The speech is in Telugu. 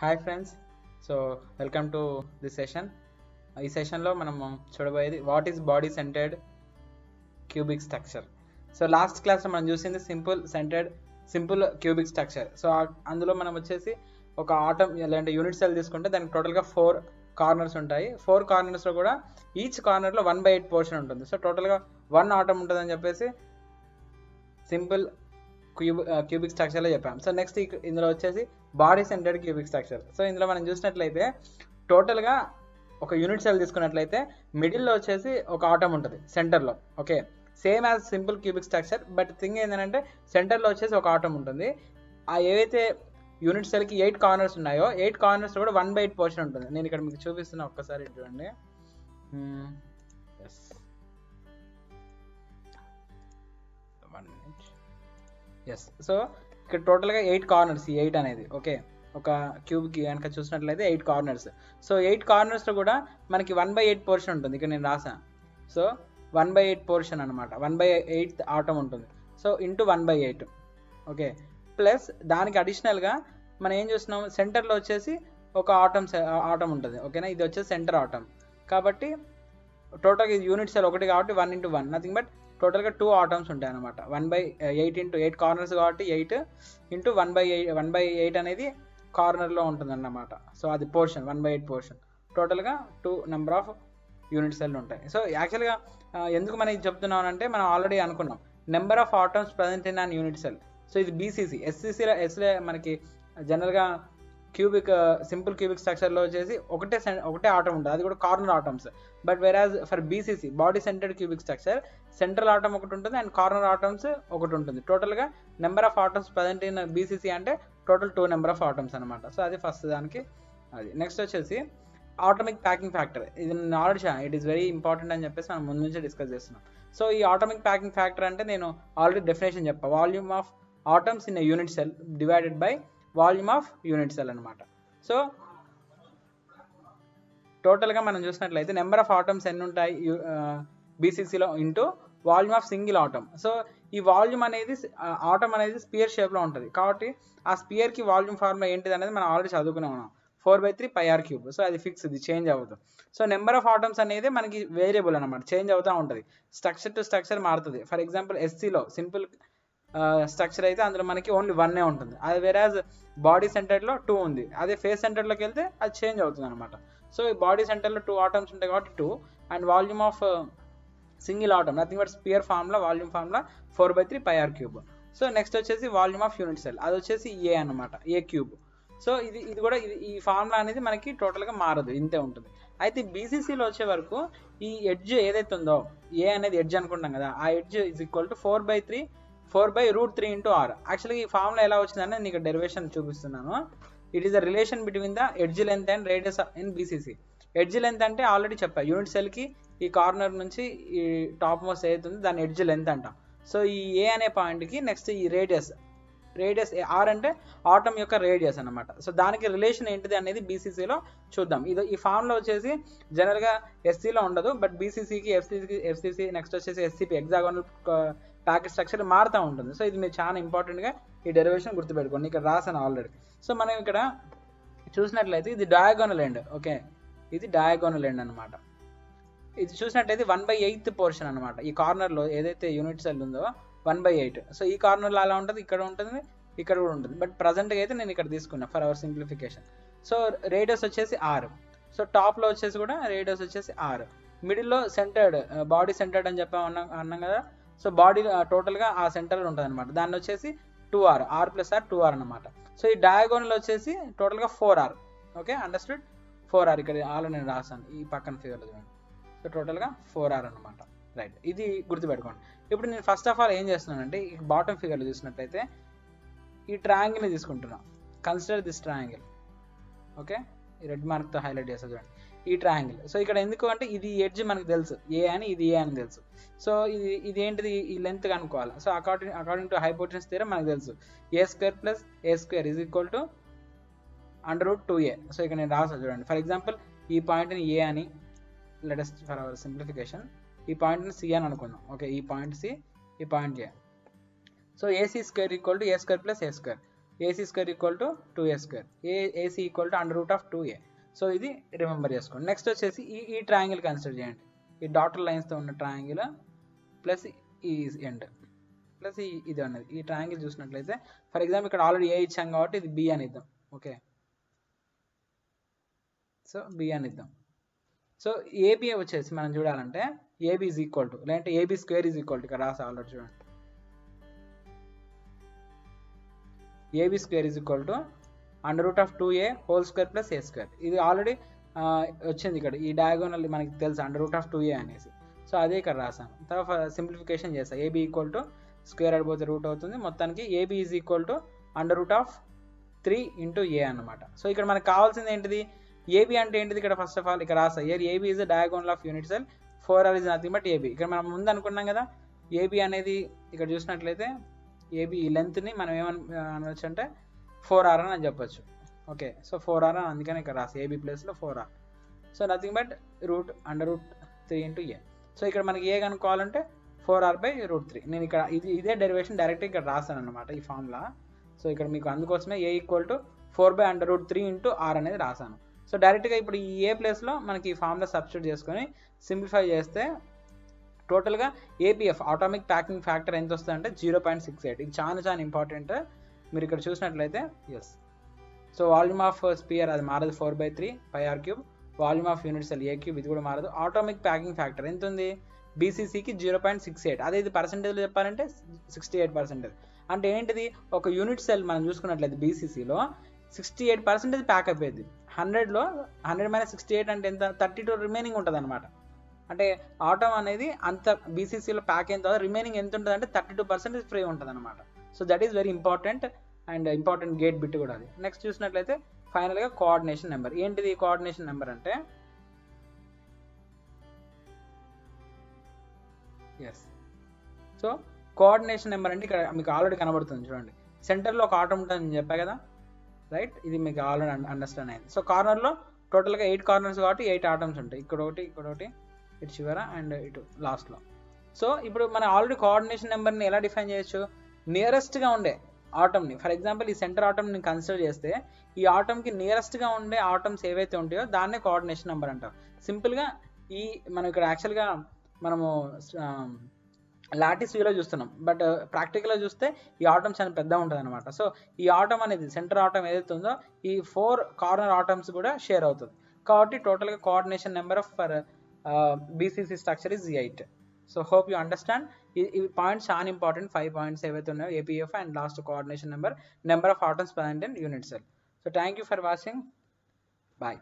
Hi friends. So welcome to this session. ఈ సెషన్లో మనము చూడబోయేది what is body centred cubic structure. So last క్లాస్లో మనం చూసింది సింపుల్ క్యూబిక్ స్ట్రక్చర్. సో అందులో మనం వచ్చేసి ఒక ఆటం లేదంటే యూనిట్ సెల్ తీసుకుంటే దానికి టోటల్గా 4 కార్నర్స్ ఉంటాయి. 4 కార్నర్స్లో కూడా ఈచ్ కార్నర్లో 1/8 పోర్షన్ ఉంటుంది. సో టోటల్గా 1 ఆటం ఉంటుందని చెప్పేసి సింపుల్ క్యూబిక్ స్ట్రక్చర్లో చెప్పాం. సో నెక్స్ట్ ఇందులో వచ్చేసి body centred cubic structure. So ఇందులో మనం చూసినట్లయితే టోటల్గా ఒక యూనిట్ సెల్ తీసుకున్నట్లయితే మిడిల్లో వచ్చేసి ఒక ఆటం ఉంటుంది సెంటర్లో. Okay, same as simple cubic structure, but thing ఏంటంటే సెంటర్లో వచ్చేసి ఒక ఆటం ఉంటుంది. ఆ ఏవైతే యూనిట్ సెల్కి 8 కార్నర్స్ ఉన్నాయో 8 కార్నర్స్ కూడా 1/8 పోర్షన్ ఉంటుంది. నేను ఇక్కడ మీకు చూపిస్తున్నా, ఒక్కసారి చూడండి. ఎస్, సో ఇక్కడ టోటల్గా 8 కార్నర్స్, ఈ 8 అనేది ఓకే, ఒక క్యూబ్కి కనుక చూసినట్లయితే 8 కార్నర్స్. సో 8 కార్నర్స్లో కూడా మనకి 1/8 పోర్షన్ ఉంటుంది. ఇక్కడ నేను రాసాను. సో 1/8 పోర్షన్ అనమాట, 1/8 ఆటం ఉంటుంది. సో ఇంటూ 1/8 ఓకే, ప్లస్ దానికి అడిషనల్గా మనం ఏం చూస్తున్నాం, సెంటర్లో వచ్చేసి ఒక ఆటం ఉంటుంది. ఓకేనా, ఇది వచ్చేసి సెంటర్ ఆటం. కాబట్టి టోటల్గా ఇది యూనిట్ సెల్ ఒకటి కాబట్టి 1 into 1 నథింగ్ బట్ టోటల్గా 2 ఆటమ్స్ ఉంటాయి అనమాట. 1/8 into 8 కార్నర్స్ కాబట్టి 8 into 1/8 అనేది కార్నర్లో ఉంటుంది అన్నమాట. సో అది పోర్షన్ 1/8 పోర్షన్. టోటల్గా 2 నెంబర్ ఆఫ్ యూనిట్ సెల్ ఉంటాయి. సో యాక్చువల్గా ఎందుకు మనం ఇది చెప్తున్నాం అంటే మనం ఆల్రెడీ అనుకున్నాం number of atoms present in an unit cell. So ఇది బీసీసీ. ఎస్సీలో మనకి జనరల్గా సింపుల్ క్యూబిక్ స్ట్రక్చర్లో వచ్చేసి ఒకటే ఆటం ఉంటుంది, అది కూడా కార్నర్ ఆటమ్స్. బట్ వెరాజ్ for BCC body centred cubic structure central atom ఒకటి ఉంటుంది అండ్ కార్నర్ ఆటమ్స్ ఒకటి ఉంటుంది. టోటల్గా number of atoms present in BCC అంటే టోటల్ 2 నెంబర్ ఆఫ్ ఆటమ్స్ అనమాట. సో అది ఫస్ట్ దానికి. అది నెక్స్ట్ వచ్చేసి ఆటమిక్ ప్యాకింగ్ ఫ్యాక్టర్. ఇది knowledge, it is very important అని చెప్పేసి మనం ముందు నుంచే డిస్కస్ చేస్తున్నాం. సో ఈ ఆటమిక్ ప్యాకింగ్ ఫ్యాక్టర్ అంటే నేను ఆల్రెడీ డెఫినేషన్ చెప్పా, volume of atoms in a unit cell divided by volume of unit cell అనమాట. సో టోటల్గా మనం చూసినట్లయితే నెంబర్ ఆఫ్ ఆటమ్స్ ఎన్ని ఉంటాయి బీసీసీలో into volume of single atom. So ఈ వాల్యూమ్ అనేది ఆటమ్ అనేది స్పియర్ షేప్లో ఉంటుంది కాబట్టి ఆ స్పియర్కి వాల్యూమ్ ఫార్ములా ఏంటిది అనేది మనం ఆల్రెడీ చదువుకునే ఉన్నాం, 4/3 πr³. సో అది ఫిక్స్, ఇది చేంజ్ అవ్వదు. సో నెంబర్ ఆఫ్ ఆటమ్స్ అనేది మనకి వేరియబుల్ అనమాట, చేంజ్ అవుతూ ఉంటుంది, స్ట్రక్చర్ టు స్ట్రక్చర్ మారుతుంది. ఫర్ ఎగ్జాంపుల్ ఎస్సీలో సింపుల్ స్ట్రక్చర్ అయితే అందులో మనకి ఓన్లీ 1 ఉంటుంది. అది వేరాజ్ బాడీ సెంటర్లో 2 ఉంది. అదే ఫేస్ సెంటర్లోకి వెళ్తే అది చేంజ్ అవుతుంది అనమాట. సో ఈ బాడీ సెంటర్లో 2 ఆటమ్స్ ఉంటాయి కాబట్టి 2 and volume of single atom nothing but sphere formula, volume formula 4/3 πr³. So next వచ్చేసి వాల్యూమ్ ఆఫ్ యూనిట్ సెల్, అది వచ్చేసి ఏ అనమాట, A³. సో ఇది కూడా ఈ ఫార్ములా అనేది మనకి టోటల్గా మారదు, ఇంతే ఉంటుంది. అయితే బీసీసీలో వచ్చే వరకు ఈ ఎడ్జ్ ఏదైతే ఉందో, ఏ అనేది ఎడ్జ్ అనుకుంటాం కదా, ఆ edge is equal to 4/√3 into r. యాక్చువల్గా ఈ ఫార్ములా ఎలా వచ్చిందని నీకు డెరివేషన్ చూపిస్తున్నాను. It is the relation between the edge length and radius in BCC. Edge length అంటే ఆల్రెడీ చెప్పా, యూనిట్ సెల్కి ఈ కార్నర్ నుంచి ఈ టాప్ మోస్ట్ ఏదైతుంది దాని ఎడ్జ్ లెంత్ అంటాం. సో ఈ ఏ అనే పాయింట్కి నెక్స్ట్ ఈ రేడియస్ ఆర్ అంటే ఆటమ్ యొక్క రేడియస్ అనమాట. సో దానికి రిలేషన్ ఏంటిది అనేది బీసీసీలో చూద్దాం. ఈ ఫార్ములా వచ్చేసి జనరల్గా ఎస్సీలో ఉండదు, బట్ బీసీసీకి ఎఫ్సీసీ నెక్స్ట్ వచ్చేసి ఎస్సీపీ హెక్సాగోనల్ ప్యాకెట్ స్ట్రక్చర్ మారుతూ ఉంటుంది. సో ఇది మీరు చాలా ఇంపార్టెంట్గా ఈ డెరివేషన్ గుర్తుపెట్టుకోండి, ఇక్కడ రాసాను ఆల్రెడీ. సో మనం ఇక్కడ చూసినట్లయితే ఇది డయాగోనల్ ఎండ్. ఓకే, ఇది డయాగోనల్ ఎండ్ అనమాట. ఇది చూసినట్లయితే 1/8 పోర్షన్ అనమాట. ఈ కార్నర్లో ఏదైతే యూనిట్ సెల్ ఉందో 1/8. సో ఈ కార్నర్లో అలా ఉంటుంది, ఇక్కడ ఉంటుంది, ఇక్కడ కూడా ఉంటుంది. బట్ ప్రజెంట్గా అయితే నేను ఇక్కడ తీసుకున్నా for hour simplification. So radius వచ్చేసి 6. సో టాప్లో వచ్చేసి కూడా రేడియస్ వచ్చేసి 6. మిడిల్లో బాడీ సెంటర్డ్ అని అన్నాం కదా. సో బాడీ టోటల్గా ఆ సెంటర్లో ఉంటుంది అనమాట. దాన్ని వచ్చేసి 2r, r+r 2r అనమాట. సో ఈ డయాగోనల్ వచ్చేసి టోటల్గా 4r. Okay, understood, 4r. ఇక్కడ ఆల్రెడీ నేను రాసాను ఈ పక్కన ఫిగర్లో చూడండి. సో టోటల్గా 4r అనమాట. రైట్, ఇది గుర్తుపెట్టుకోండి. ఇప్పుడు నేను ఫస్ట్ ఆఫ్ ఆల్ ఏం చేస్తున్నానంటే ఈ బాటమ్ ఫిగర్లో చూసినట్లయితే ఈ ట్రయాంగిల్ని తీసుకుంటున్నాను. Consider this triangle. ఓకే, ఈ రెడ్ మార్క్తో హైలైట్ చేస్తా చూడండి, ఈ ట్రయాంగిల్. సో ఇక్కడ ఎందుకు అంటే ఇది ఎడ్జ్ మనకు తెలుసు ఏ అని, ఇది ఏ అని తెలుసు. సో ఇది ఏంటిది, ఈ లెంత్ కనుక్కోవాలి. So according to hypotenuse theorem మనకు తెలుసు A² + A² is equal to √2a. So ఇక్కడ నేను రాసా చూడండి. ఫర్ ఎగ్జాంపుల్ ఈ పాయింట్ని ఏ అని, let us for hour simplification ఈ పాయింట్ని సి అని అనుకుందాం. ఓకే, ఈ పాయింట్ సి, ఈ point A. So AC² = A² + A². AC square equal to 2a square, AC equal to under root of 2a. So ఇది రిమెంబర్ చేసుకోండి. నెక్స్ట్ వచ్చేసి ఈ ట్రయాంగిల్ కన్సిడర్ చేయండి. ఈ డాటర్ లైన్స్తో ఉన్న ట్రయాంగిల్ ప్లస్ ఈ ఎండ్ ప్లస్ ఇది అన్నది. ఈ ట్రయాంగిల్ చూసినట్లయితే ఫర్ ఎగ్జాంపుల్ ఇక్కడ ఆల్రెడీ ఏ ఇచ్చాం కాబట్టి ఇది బి అని ఇద్దాం. ఓకే, సో బి అని ఇద్దాం. సో ఏబి వచ్చేసి మనం చూడాలంటే ఏబి ఈజ్ ఈక్వల్ టు, లేదంటే AB square is equal to, ఇక్కడ రాసి ఆల్రెడీ చూడండి, AB square is equal to under root of 2a whole square plus a square. ఇది ఆల్రెడీ వచ్చింది ఇక్కడ, ఈ డయాగోనల్ మనకి తెలుసు అండర్ రూట్ ఆఫ్ 2a అనేసి. సో అదే ఇక్కడ రాసాను. తర్వాత సింప్లిఫికేషన్ చేస్తాను. ఏబి ఈక్వల్ టు స్క్వేర్ ఆడిపోతే రూట్ అవుతుంది. మొత్తానికి AB is equal to under root of 3 into A అనమాట. సో ఇక్కడ మనకు కావాల్సింది ఏంటిది, ఏబి అంటే ఏంటిది, ఇక్కడ ఫస్ట్ ఆఫ్ ఆల్ ఇక్కడ రాస్తా. Here AB is the diagonal of unit cell, 4r is nothing but AB. ఇక్కడ మనం ముందు అనుకున్నాం కదా, ఏబి అనేది ఇక్కడ చూసినట్లయితే ఏబి ఈ లెంత్ని మనం అనవచ్చు అంటే 4r అని చెప్పొచ్చు. ఓకే, సో 4r అని అందుకని ఇక్కడ రాసి ఏబి ప్లేస్లో 4r. So nothing but root under root 3 into A. So ఇక్కడ మనకి ఏ కనుక్కోవాలంటే 4r/√3. నేను ఇక్కడ ఇదే డెరివేషన్ డైరెక్ట్గా ఇక్కడ రాసాను అనమాట ఈ ఫార్ములా. సో ఇక్కడ మీకు అందుకోసమే ఏ ఈక్వల్ టు 4/√3 ఇంటూ ఆర్ అనేది రాసాను. సో డైరెక్ట్గా ఇప్పుడు ఈ ఏ ప్లేస్లో మనకి ఈ ఫార్ములా సబ్స్టిట్యూట్ చేసుకొని సింప్లిఫై చేస్తే టోటల్గా ఏపీఎఫ్ ఆటోమిక్ ప్యాకింగ్ ఫ్యాక్టర్ ఎంత వస్తుంది అంటే 0.68. ఇది చాలా ఇంపార్టెంట్. మీరు ఇక్కడ చూసినట్లయితే yes. So volume of sphere అది మారదు, 4/3 πr3. Volume of unit cell a3 ఇది కూడా మారదు. ఆటోమిక్ ప్యాకింగ్ ఫ్యాక్టర్ ఎంత ఉంది, బీసీసీకి 0.68. అదే ఇది పర్సెంటేజ్లో చెప్పాలంటే 68%. అంటే ఏంటిది, ఒక యూనిట్ సెల్ మనం చూసుకున్నట్లయితే బీసీసీలో 68% ప్యాక్ అయిపోయింది. 100లో 100 - 68 అంటే ఎంత, 32 రిమైనింగ్ ఉంటుంది అనమాట. అంటే ఆటం అనేది అంత బీసీసీలో ప్యాక్ అయిన తర్వాత రిమైనింగ్ ఎంత ఉంటుంది అంటే 32% ఫ్రీ ఉంటుంది అనమాట. So that is very important and important gate bit కూడా అది. నెక్స్ట్ చూసినట్లయితే ఫైనల్గా కోఆర్డినేషన్ నెంబర్. ఏంటిది కోఆర్డినేషన్ నెంబర్ అంటే ఎస్. సో కోఆర్డినేషన్ నెంబర్ అంటే ఇక్కడ మీకు ఆల్రెడీ కనబడుతుంది చూడండి, సెంటర్లో ఒక ఆటం ఉంటుంది అని చెప్పా కదా, రైట్. ఇది మీకు ఆల్రెడీ అండర్స్టాండ్ అయింది. సో కార్నర్లో టోటల్గా 8 కార్నర్స్ కాబట్టి 8 ఆటమ్స్ ఉంటాయి. ఇక్కడ ఒకటి, ఇక్కడ ఒకటి, ఇటు చివర అండ్ ఇటు లాస్ట్లో. సో ఇప్పుడు మనం ఆల్రెడీ కోఆర్డినేషన్ నెంబర్ని ఎలా డిఫైన్ చేయొచ్చు, నియరెస్ట్గా ఉండే ఆటమ్ని. ఫర్ ఎగ్జాంపుల్ ఈ సెంటర్ ఆటమ్ని కన్సిడర్ చేస్తే ఈ ఆటమ్కి నియరెస్ట్గా ఉండే ఆటమ్స్ ఏవైతే ఉంటాయో దాన్నే కోఆర్డినేషన్ నెంబర్ అంటాం. సింపుల్గా ఈ మనం ఇక్కడ యాక్చువల్గా మనము లాటిస్ వ్యూలో చూస్తున్నాం, బట్ ప్రాక్టికల్గా చూస్తే ఈ ఆటమ్ చాలా పెద్దగా ఉంటుంది అనమాట. సో ఈ ఆటమ్ అనేది సెంటర్ ఆటమ్ ఏదైతే ఉందో ఈ 4 కార్నర్ ఆటమ్స్ కూడా షేర్ అవుతుంది. కాబట్టి టోటల్గా coordination number of for BCC structure is 8. So hope you understand. ఈ పాయింట్స్ చాలా ఇంపార్టెంట్. 5 పాయింట్స్ ఏవైతే ఉన్నాయో APF and last coordination number of atoms present in unit cell. So thank you for watching. Bye.